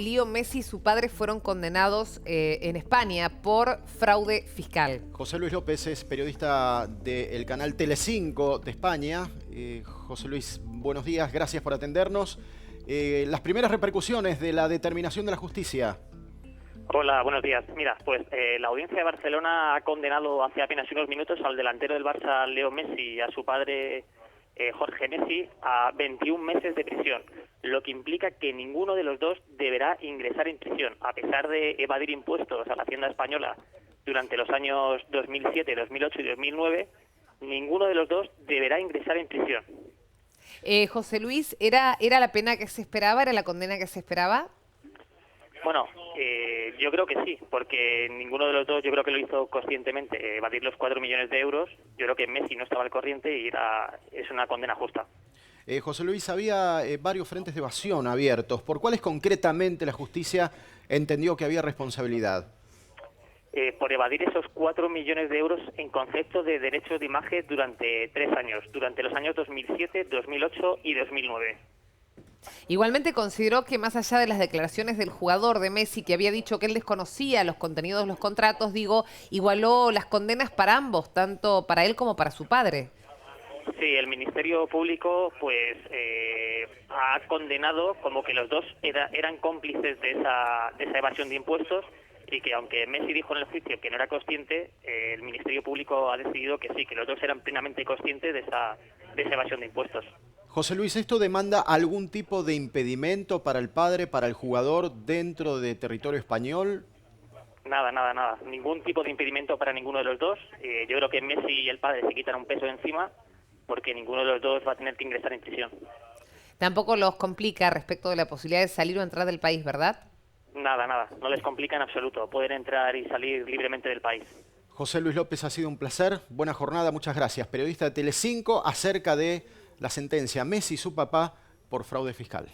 Leo Messi y su padre fueron condenados en España por fraude fiscal. José Luis López es periodista del canal Telecinco de España. José Luis, buenos días, gracias por atendernos. Las primeras repercusiones de la determinación de la justicia. Hola, buenos días. Mira, pues la audiencia de Barcelona ha condenado hace apenas unos minutos al delantero del Barça, Leo Messi, y a su padre, Jorge Messi, a 21 meses de prisión, lo que implica que ninguno de los dos deberá ingresar en prisión, a pesar de evadir impuestos a la Hacienda española durante los años 2007, 2008 y 2009, ninguno de los dos deberá ingresar en prisión. José Luis, ¿era la pena que se esperaba? ¿Era la condena que se esperaba? Bueno, yo creo que sí, porque ninguno de los dos, yo creo que lo hizo conscientemente, evadir los 4 millones de euros. Yo creo que Messi no estaba al corriente y es una condena justa. José Luis, había varios frentes de evasión abiertos. ¿Por cuáles concretamente la justicia entendió que había responsabilidad? Por evadir esos 4 millones de euros en concepto de derechos de imagen durante 3 años, durante los años 2007, 2008 y 2009. Igualmente consideró que más allá de las declaraciones del jugador de Messi, que había dicho que él desconocía los contenidos de los contratos, igualó las condenas para ambos, tanto para él como para su padre. Sí, el Ministerio Público pues ha condenado como que los dos eran cómplices de esa evasión de impuestos, y que aunque Messi dijo en el juicio que no era consciente, el Ministerio Público ha decidido que sí, que los dos eran plenamente conscientes de esa evasión de impuestos. José Luis, ¿esto demanda algún tipo de impedimento para el padre, para el jugador dentro de territorio español? Nada. Ningún tipo de impedimento para ninguno de los dos. Yo creo que Messi y el padre se quitan un peso de encima porque ninguno de los dos va a tener que ingresar en prisión. Tampoco los complica respecto de la posibilidad de salir o entrar del país, ¿verdad? Nada. No les complica en absoluto. Pueden entrar y salir libremente del país. José Luis López, ha sido un placer. Buena jornada, muchas gracias. Periodista de Telecinco acerca de la sentencia Messi y su papá por fraude fiscal.